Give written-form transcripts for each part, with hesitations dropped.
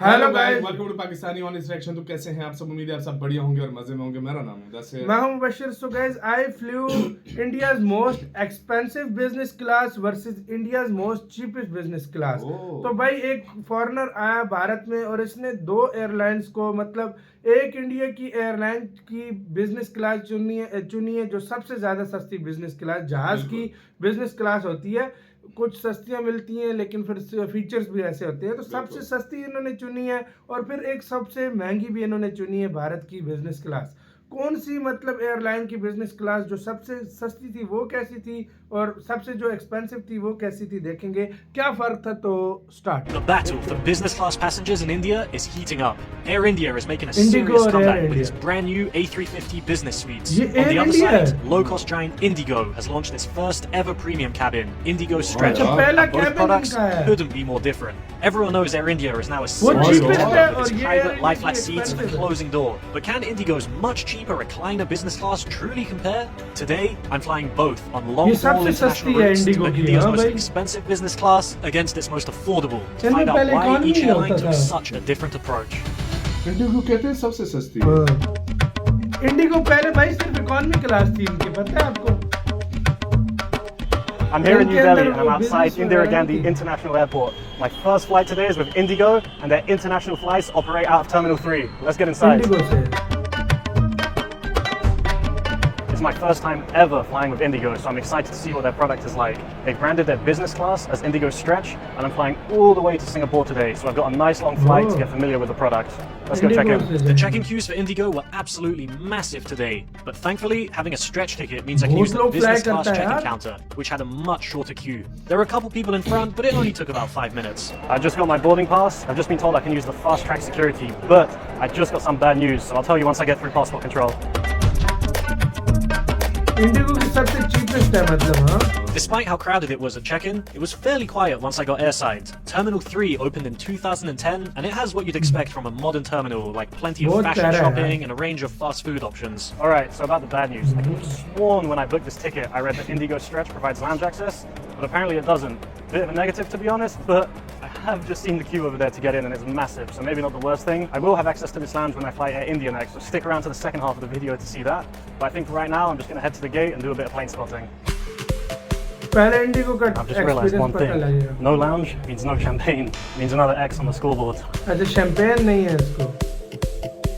Hello guys, welcome to Pakistani on reaction. तो कैसे हैं आप सब? उम्मीद है आप सब बढ़िया होंगे और मजे में होंगे। मेरा नाम है मुद्दस्सर, मैं हूं Mubashir. So guys, I flew India's most expensive business class versus India's most cheapest business class. तो भाई एक फॉरेनर आया भारत में और इसने दो एयरलाइंस को, मतलब एक इंडिया की एयरलाइन की बिजनेस क्लास चुनी है जो सबसे ज्यादा सस्ती बिजनेस क्लास, जहाज की बिजनेस क्लास होती है। कुछ सस्तियां मिलती हैं लेकिन फिर फीचर्स भी ऐसे होते हैं, तो सबसे सस्ती इन्होंने चुनी है और फिर एक सबसे महंगी भी इन्होंने चुनी है भारत की बिजनेस क्लास। कौन सी मतलब एयरलाइन की बिजनेस क्लास जो सबसे सस्ती थी वो कैसी थी और सबसे जो एक्सपेंसिव थी वो कैसी थी, देखेंगे क्या फर्क था। तो start. The battle for business class passengers in India is heating up. Air India is making a serious comeback with its brand new A350 business suites. On the other side, low-cost giant IndiGo has launched its first ever premium cabin, IndiGo Stretch. Both products couldn't be more different. Everyone knows Air India is now a serious contender with its private lie-flat seats and closing door. But can IndiGo's much cheaper recliner business class truly compare? Today, I'm flying both on long-haul international routes to put India's most expensive business class against its most affordable, to find out why each airline took such a different approach. Indigo कहते हैं सबसे सस्ती। Indigo पहले भाई सिर्फ economy class थी इनकी, पता है आपको? I'm here in New Delhi and I'm outside Indira Gandhi International Airport. My first flight today is with IndiGo and their international flights operate out of Terminal 3. Let's get inside. It's my first time ever flying with IndiGo, so I'm excited to see what their product is like. They've branded their business class as IndiGo Stretch, and I'm flying all the way to Singapore today, so I've got a nice long flight to get familiar with the product. Let's go check in. The check-in queues for IndiGo were absolutely massive today, but thankfully, having a stretch ticket means I can use the business class check-in counter, which had a much shorter queue. There were a couple people in front, but it only took about 5 minutes. I just got my boarding pass. I've just been told I can use the fast-track security, but I just got some bad news, so I'll tell you once I get through passport control. Indigo की सबसे cheapest है मतलब, हाँ? Despite how crowded it was at check-in, it was fairly quiet once I got airside. Terminal 3 opened in 2010, and it has what you'd expect from a modern terminal, like plenty of fashion shopping and a range of fast food options. Alright, so about the bad news. I could have sworn when I booked this ticket, I read that IndiGo Stretch provides lounge access, but apparently it doesn't. Bit of a negative to be honest, but I have just seen the queue over there to get in and it's massive, so maybe not the worst thing. I will have access to this lounge when I fly Air India next, so stick around to the second half of the video to see that. But I think for right now, I'm just going to head to the gate and do a bit of plane spotting. I've just realized one thing. No lounge means no champagne, means another X on the scoreboard. अच्छा, champagne नहीं है इसको,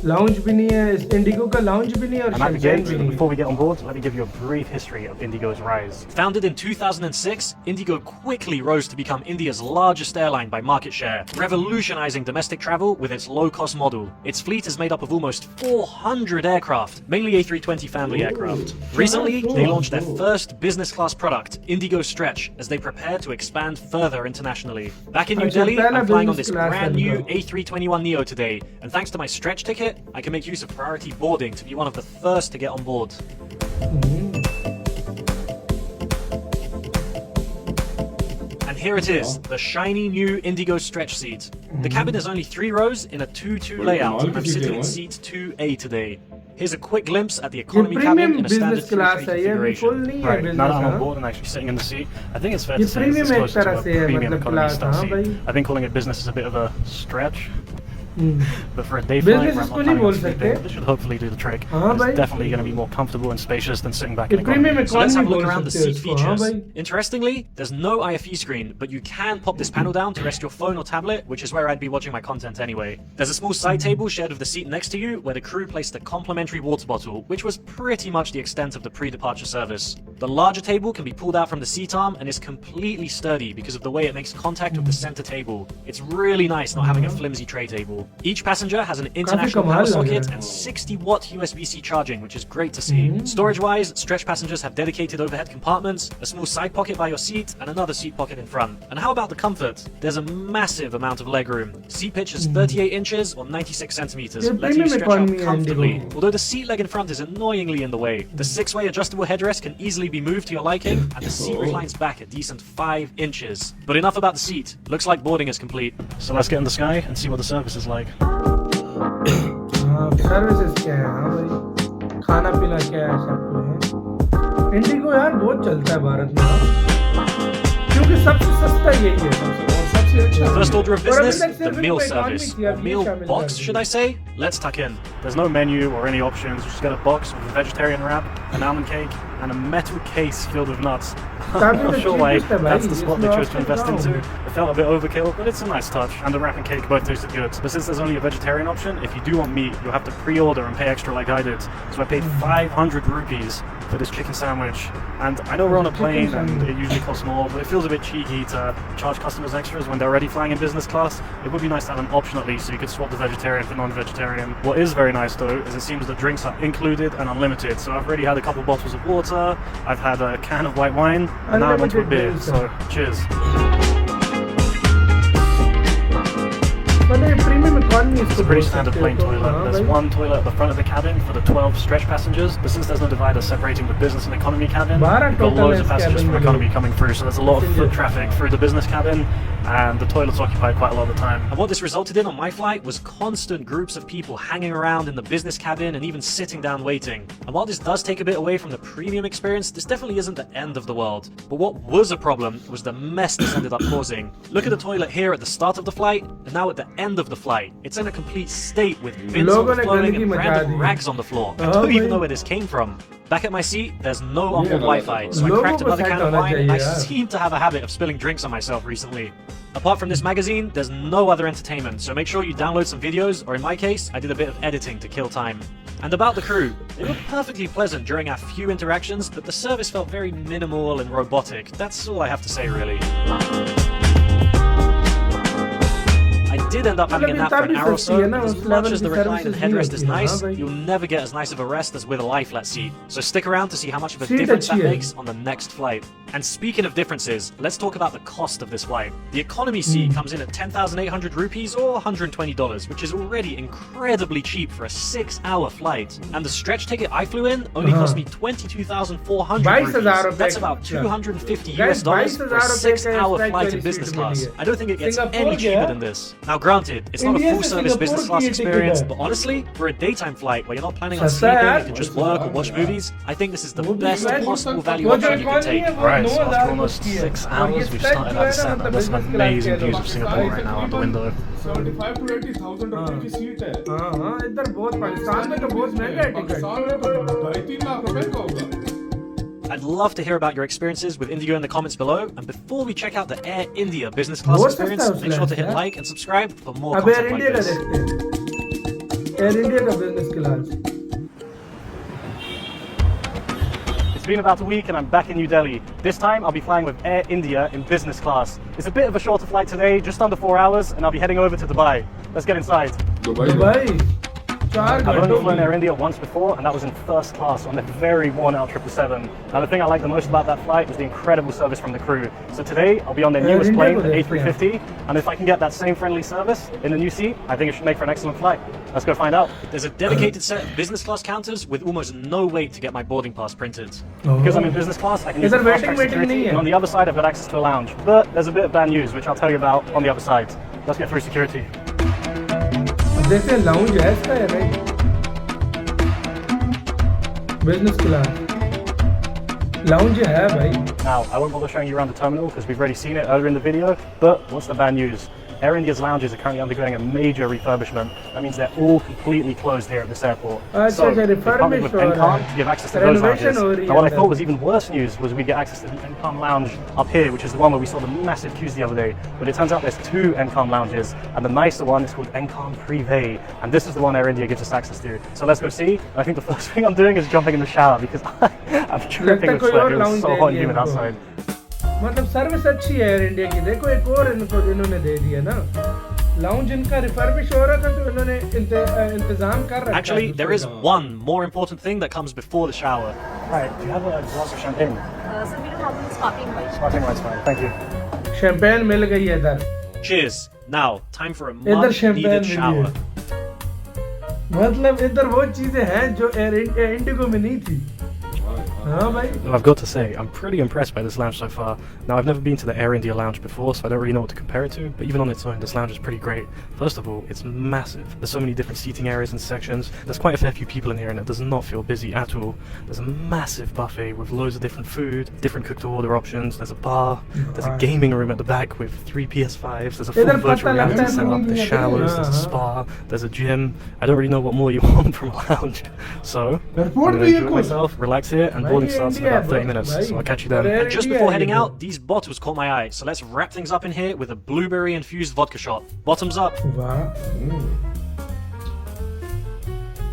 lounge भी नहीं है, इस Indigo का lounge भी नहीं है और I'm at the gate, but before we get on board, let me give you a brief history of IndiGo's rise. Founded in 2006, IndiGo quickly rose to become India's largest airline by market share, revolutionizing domestic travel with its low-cost model. Its fleet is made up of almost 400 aircraft, mainly A320 family aircraft. Recently, they launched their first business-class product, IndiGo Stretch, as they prepare to expand further internationally. Back in New Delhi, I'm flying on this brand new A321neo today, and thanks to my stretch ticket, I can make use of priority boarding to be one of the first to get on board. And here it is, the shiny new IndiGo Stretch seat. The cabin is only 3 rows in a 2-2 layout, and I'm sitting in seat 2A today. Here's a quick glimpse at the economy cabin in a standard 3-3 configuration. Right, now that I'm on board and actually sitting in the seat, I think it's fair to say this is closer to a premium economy style seat. I've been calling it business is a bit of a stretch. But for a day flight where I'm not planning on sleeping, this should hopefully do the trick. It's definitely going to be more comfortable and spacious than sitting back in economy. So let's have a look around the seat features. Interestingly, there's no IFE screen, but you can pop this panel down to rest your phone or tablet, which is where I'd be watching my content anyway. There's a small side table shared with the seat next to you, where the crew placed a complimentary water bottle, which was pretty much the extent of the pre-departure service. The larger table can be pulled out from the seat arm and is completely sturdy because of the way it makes contact with the center table. It's really nice not having a flimsy tray table. Each passenger has an international power socket and 60-watt USB-C charging, which is great to see. Storage-wise, stretch passengers have dedicated overhead compartments, a small side pocket by your seat, and another seat pocket in front. And how about the comfort? There's a massive amount of legroom. Seat pitch is 38 inches or 96 centimeters, letting you stretch out comfortably. Although the seat leg in front is annoyingly in the way. The 6-way adjustable headrest can easily be moved to your liking, and the seat reclines back a decent 5 inches. But enough about the seat. Looks like boarding is complete. So let's get in the sky and see what the service is like. Services क्या है? हाँ भाई, खाना पीना क्या है, सब कुछ है। इंडिगो यार बहुत चलता है भारत में, क्योंकि सबसे सस्ता यही है। अच्छी अच्छा First order of business, तक the सिर्फ meal इनको service, economy or थी, meal अब ये box, शामिल should I say? Let's tuck in. There's no menu or any options. Just get a box with a vegetarian wrap, an almond cake, and a metal case filled with nuts. I'm not sure why that's the spot they chose to invest into. It felt a bit overkill, but it's a nice touch. And the wrap and cake both tasted good. But since there's only a vegetarian option, if you do want meat, you'll have to pre-order and pay extra like I did. So I paid 500 rupees for this chicken sandwich. And I know we're on a plane and it usually costs more, but it feels a bit cheeky to charge customers extras when they're already flying in business class. It would be nice to have an option at least so you could swap the vegetarian for non-vegetarian. What is very nice though is it seems the drinks are included and unlimited. So I've already had a couple bottles of water, I've had a can of white wine, and now I'm onto a beer. So cheers. It's a pretty standard plane toilet. There's one toilet at the front of the cabin for the 12 stretch passengers, but since there's no divider separating the business and economy cabin, we've got loads of passengers from economy coming through, so there's a lot of foot traffic through the business cabin, and the toilets occupy quite a lot of the time. And what this resulted in on my flight was constant groups of people hanging around in the business cabin and even sitting down waiting. And while this does take a bit away from the premium experience, this definitely isn't the end of the world. But what was a problem was the mess this ended up causing. Look at the toilet here at the start of the flight, and now at the end of the flight. It's in a complete state with bins overflowing and random rags on the floor. I don't even know where this came from. Back at my seat, there's no onboard Wi-Fi, so I cracked another can of wine, and I seem to have a habit of spilling drinks on myself recently. Apart from this magazine, there's no other entertainment, so make sure you download some videos, or in my case, I did a bit of editing to kill time. And about the crew, they were perfectly pleasant during our few interactions, but the service felt very minimal and robotic. That's all I have to say, really. I did end up having a nap for an hour or so, but as much as the recline and headrest is nice, you'll never get as nice of a rest as with a lie flat seat. So stick around to see how much of a difference that makes on the next flight. And speaking of differences, let's talk about the cost of this flight. The economy seat comes in at 10,800 rupees or $120, which is already incredibly cheap for a 6-hour flight. And the stretch ticket I flew in only cost me 22,400 rupees. That's about 250 US dollars for a 6-hour flight in business class. I don't think it gets any cheaper than this. Now granted, it's not a full-service business class experience, but honestly, for a daytime flight where you're not planning on sleeping, you can just work or watch movies, I think this is the best possible value option you can take. Right, so after almost 6 hours, we've started at the center. There's some amazing views of Singapore right now out the window. 75 to 80,000 रुपए की seat है। हाँ, इधर बहुत पाकिस्तान में तो बहुत महंगा है टिकट। पाकिस्तान में तो 2.5-3 लाख रुपए का होगा। I'd love to hear about your experiences with IndiGo in the comments below. And before we check out the Air India business class experience, make sure to hit like and subscribe for more content like this. Air India का business class. It's been about a week and I'm back in New Delhi. This time I'll be flying with Air India in business class. It's a bit of a shorter flight today, just under 4 hours, and I'll be heading over to Dubai. Let's get inside. Dubai. I've only flown Air India once before, and that was in first class on the very worn-out 777. Now, the thing I like the most about that flight was the incredible service from the crew. So today, I'll be on their newest plane, the A350, and if I can get that same friendly service in the new seat, I think it should make for an excellent flight. Let's go find out. There's a dedicated set of business class counters with almost no wait to get my boarding pass printed. Because I'm in business class, I can use the fast-track security, and on the other side, I've got access to a lounge. But there's a bit of bad news, which I'll tell you about on the other side. Let's get through security. देखते हैं lounge है इसका है भाई business class lounge है भाई Now, I won't bother showing you around the terminal because we've already seen it earlier in the video, but what's the bad news? Air India's lounges are currently undergoing a major refurbishment. That means they're all completely closed here at this airport. So, they partnered with NCOM to give access to those lounges. Now, what I thought was even worse news was we get access to the NCOM lounge up here, which is the one where we saw the massive queues the other day. But it turns out there's 2 NCOM lounges, and the nicer one is called NCOM Privé, and this is the one Air India gives us access to. So let's go see. And I think the first thing I'm doing is jumping in the shower because I'm dripping with sweat. It was so hot and humid outside. मतलब service अच्छी है air India की देखो एक और इनको इन्होंने दे दिया ना लाउंज इनका रिफर्बिश हो रहा था तो इन्होंने इंतजाम कर रखा है Actually, there is one more important thing that comes before the shower. Right, do you have a glass of champagne? So we don't have any sparkling wine. Sparkling wine's fine, thank you. Champagne मिल गई है इधर Cheers. Now, time for a इधर much champagne needed shower. मतलब इधर वो चीजें हैं जो एयर इंडिगो में नहीं थी हाँ भाई. Now, I've got to say, I'm pretty impressed by this lounge so far. Now, I've never been to the Air India lounge before, so I don't really know what to compare it to, but even on its own, this lounge is pretty great. First of all, it's massive. There's so many different seating areas and sections. There's quite a fair few people in here, and it does not feel busy at all. There's a massive buffet with loads of different food, different cook-to-order options. There's a bar. There's a gaming room at the back with 3 PS5s. There's a full virtual reality setup. There's showers. There's a spa. There's a gym. I don't really know what more you want from a lounge. So, I'm going to enjoy myself, relax here, and boarding starts in about 30 minutes, so I'll catch you then. And just before heading out, these bottles caught my eye, so let's wrap things up in here with a blueberry-infused vodka shot. Bottoms up. वाह.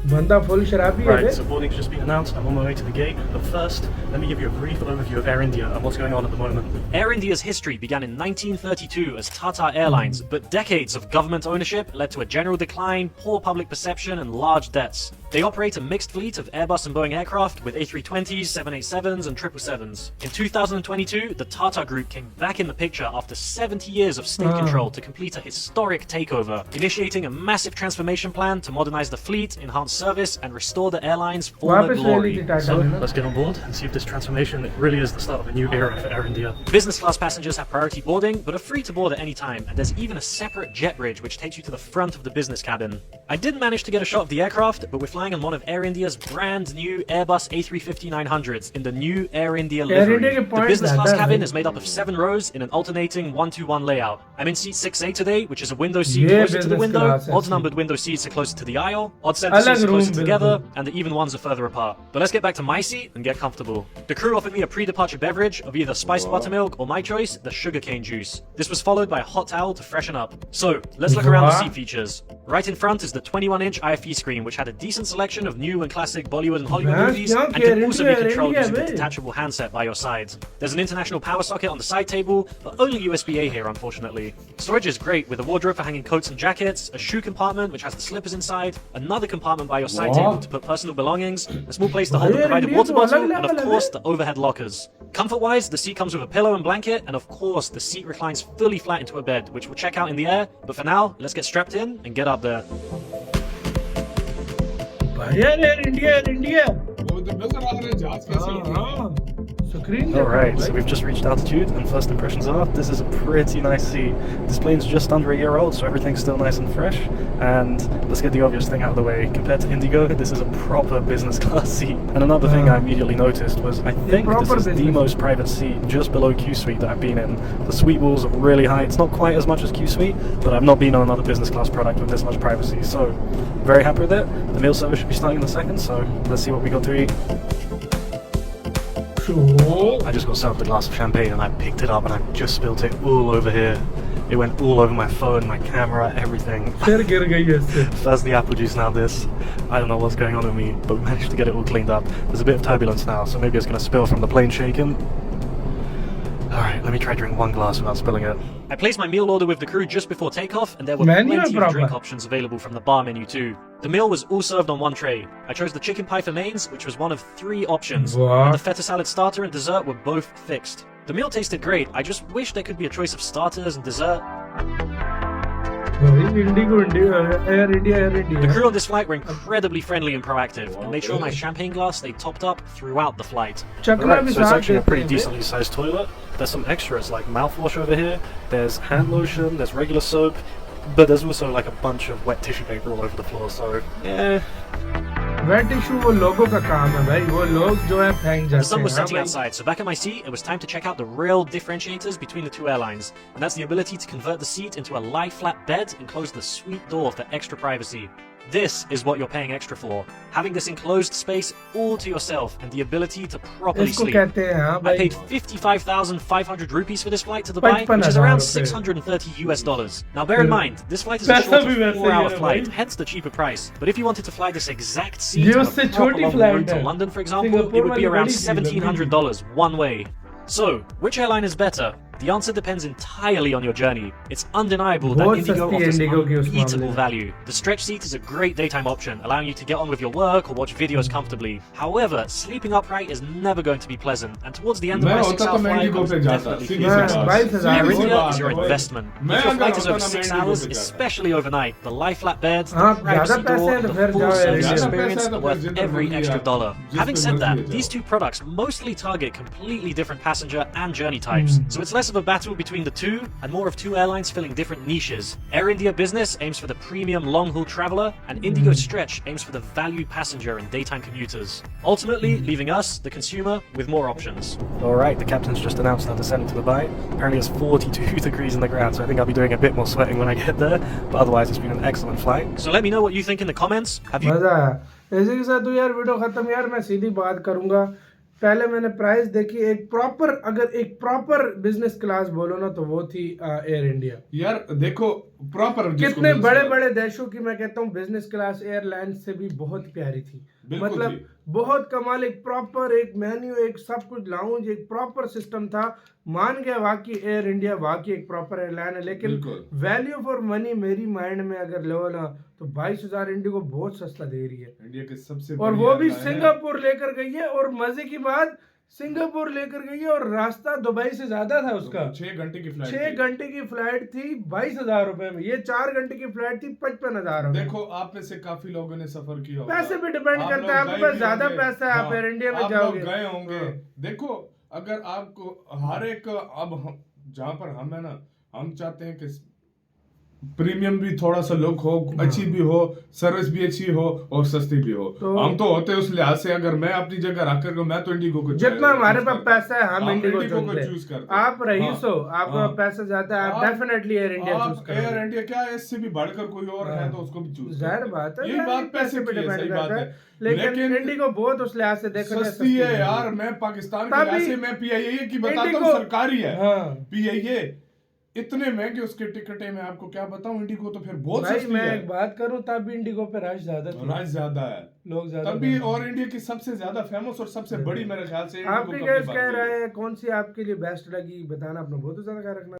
बंदा full शराबी है. Right, so boarding's just been announced. I'm on my way to the gate. But first, let me give you a brief overview of Air India and what's going on at the moment. Air India's history began in 1932 as Tata Airlines, but decades of government ownership led to a general decline, poor public perception, and large debts. They operate a mixed fleet of Airbus and Boeing aircraft with A320s, 787s, and 777s. In 2022, the Tata Group came back in the picture after 70 years of state control to complete a historic takeover, initiating a massive transformation plan to modernize the fleet, enhance service, and restore the airline's former glory. So, let's get on board and see if this transformation really is the start of a new era for Air India. Business class passengers have priority boarding, but are free to board at any time, and there's even a separate jet bridge which takes you to the front of the business cabin. I didn't manage to get a shot of the aircraft, but we're flying on one of Air India's brand new Airbus A350-900s in the new Air India livery. The business class cabin is made up of 7 rows in an alternating 1-2-1 layout. I'm in seat 6A today, which is a window seat closer to the window. Odd-numbered window seats are closer to the aisle. Odd center seats are closer together, and the even ones are further apart. But let's get back to my seat and get comfortable. The crew offered me a pre-departure beverage of either spiced buttermilk or my choice, the sugarcane juice. This was followed by a hot towel to freshen up. So, let's look around the seat features. Right in front is the 21-inch IFE screen, which had a decent selection of new and classic Bollywood and Hollywood movies, and can also be controlled using the detachable handset by your side. There's an international power socket on the side table, but only USB-A here, unfortunately. Storage is great, with a wardrobe for hanging coats and jackets, a shoe compartment which has the slippers inside, another compartment by your side table to put personal belongings, a small place to hold the provided water bottle, and of course the overhead lockers. Comfort-wise, the seat comes with a pillow and blanket, and of course the seat reclines fully flat into a bed, which we'll check out in the air, but for now, let's get strapped in and get up there. Air India. वो तो नजर आ रहा है जहाज कैसे उड़ रहा है। Alright, so we've just reached altitude, and first impressions are, this is a pretty nice seat. This plane's just under a year old, so everything's still nice and fresh. And let's get the obvious thing out of the way. Compared to IndiGo, this is a proper business class seat. And another thing I immediately noticed was, I think this is the most private seat just below Q Suite that I've been in. The suite walls are really high. It's not quite as much as Q Suite, but I've not been on another business class product with this much privacy. So, very happy with it. The meal service should be starting in a second, so let's see what we got to eat. I just got served a glass of champagne and I picked it up and I just spilled it all over here. It went all over my phone, my camera, everything. First the apple juice, now this. I don't know what's going on with me, but we managed to get it all cleaned up. There's a bit of turbulence now, so maybe it's going to spill from the plane shaking. Alright, let me try drink one glass without spilling it. I placed my meal order with the crew just before takeoff, and there were plenty of drink options available from the bar menu too. The meal was all served on one tray. I chose the chicken pie for mains, which was one of 3 options, and the feta salad starter and dessert were both fixed. The meal tasted great, I just wish there could be a choice of starters and dessert. Air India. The crew on this flight were incredibly friendly and proactive, and made sure my champagne glass stayed topped up throughout the flight. Right, so it's actually a pretty decently sized toilet. There's some extras like mouthwash over here, there's hand lotion, there's regular soap, but there's also like a bunch of wet tissue paper all over the floor, so yeah. Wet tissue वो लोगों का काम है भाई, वो लोग जो है फेंक जाते हैं. The sun was setting outside, so back at my seat, it was time to check out the real differentiators between the 2 airlines, and that's the ability to convert the seat into a lie-flat bed and close the suite door for extra privacy. This is what you're paying extra for. Having this enclosed space all to yourself and the ability to properly sleep. I paid 55,500 rupees for this flight to Dubai, which is around $630 US. Now bear in mind, this flight is a short 4-hour flight, hence the cheaper price. But if you wanted to fly this exact seat on a proper long route to London, for example, it would be around $1,700 one way. So, which airline is better? The answer depends entirely on your journey. It's undeniable that बहुत IndiGo सस्ती है offers IndiGo की उस मामले unbeatable में। value. The stretch seat is a great daytime option, allowing you to get on with your work or watch videos comfortably. However, sleeping upright is never going to be pleasant, and towards the end of मैं my होता 6-hour तो मैं flight, I IndiGo was पे जाता, definitely Sidhi feeling C it. बात, 22,000 Air सीधी सी India बात is your है भाई। investment. मैं If your अगर flight is होता over ना, मैं 6 IndiGo hours, पे जाता। especially overnight, the lie flat beds, the हाँ, privacy ज़्यादा पैसे door, हैं तो the फिर full जाओ Air service India। experience ज़्यादा are पैसे worth हैं तो every फिर extra आप dollar. जिस Having पे said that, मर्जी है these जाओ। two products mostly target completely different passenger and journey types, so it's less of a battle between the two and more of two airlines filling different niches. Air India Business aims for the premium long-haul traveler, and IndiGo Stretch aims for the value passenger and daytime commuters, ultimately leaving us, the consumer, with more options. Alright, the captain's just announced our descent to Dubai. Apparently it's 42 degrees in the ground, so I think I'll be doing a bit more sweating when I get there, but otherwise it's been an excellent flight. So let me know what you think in the comments. Have you मजा आया। इसी के साथ तो यार video खत्म। यार मैं सीधी बात करूंगा, पहले मैंने प्राइस देखी, एक प्रॉपर, अगर एक प्रॉपर बिजनेस क्लास बोलो ना तो वो थी एयर इंडिया। यार देखो प्रॉपर कितने बड़े बड़े देशों की मैं कहता हूँ बिजनेस क्लास एयरलाइन से भी बहुत प्यारी थी। बिल्कुल मतलब थी। बहुत कमाल, एक प्रॉपर एक मेन्यू, एक सब कुछ लाउंज, एक प्रॉपर सिस्टम था। मान गया वाकई एयर इंडिया वाकई एक प्रॉपर एयरलाइन है, लेकिन बिल्कुल। वैल्यू फॉर मनी मेरी माइंड में अगर लो ना तो 22,000 इंडिगो बहुत सस्ता दे रही है। इंडिया के सबसे और बड़ी वो भी airline है। सिंगापुर लेकर गई है, और मजे की बात सिंगापुर लेकर गई है और रास्ता दुबई से ज्यादा था उसका। 6 घंटे की फ्लाइट 6 घंटे की फ्लाइट थी 22,000 रुपए में, ये 4 घंटे की फ्लाइट थी 55,000 रुपए। देखो आप में से काफी लोगों ने सफर किया होगा। पैसे पे डिपेंड आप करता है, लोग आपके गए पास भी ज्यादा होंगे। पैसा है, आप हाँ, एयर इंडिया में आप जाओगे। लोग गए होंगे। हाँ। देखो अगर आपको हर एक, अब हम जहाँ पर हम है ना, हम चाहते हैं कि प्रीमियम भी थोड़ा सा लुक हो, अच्छी भी हो, सर्विस भी अच्छी हो और सस्ती भी हो। तो हम तो होते उस लिहाज से, अगर मैं अपनी जगह रखकर को, मैं तो इंडिगो को जितना हमारे पास पैसा है हम इंडिगो को चुनते चूज हैं। करते हैं। आप रईस हो, आपके हाँ। पास पैसा ज्यादा है, आप डेफिनेटली एयर इंडिया चूज आप करोगे। एयर इंडिया क्या है, इससे भी बढ़कर कोई और है हाँ। तो उसको भी चूज जाहिर बात है, यही बात पैसे पे की है, डिपेंड सही बात करता है। है। लेकिन इंडिगो बहुत उस लिहाज से देखो सस्ती है यार। मैं पाकिस्तान के लिहाज से मैं पीआईए की बताता हूँ, सरकारी है। हाँ। पीआईए इतने महंगे उसके टिकटें, मैं आपको क्या बताऊं। इंडिगो तो फिर बहुत भाई सस्ती मैं है। एक बात करूं, तब भी इंडिगो पे रश ज्यादा थी, रश ज्यादा है, लोग ज्यादा तभी। थे। और इंडिया की सबसे ज्यादा फेमस और सबसे बड़ी मेरे ख्याल से आपकी क्या कह रहे हैं, कौन सी आपके लिए बेस्ट लगी बताना, अपना बहुत ज्यादा ख्याल रखना।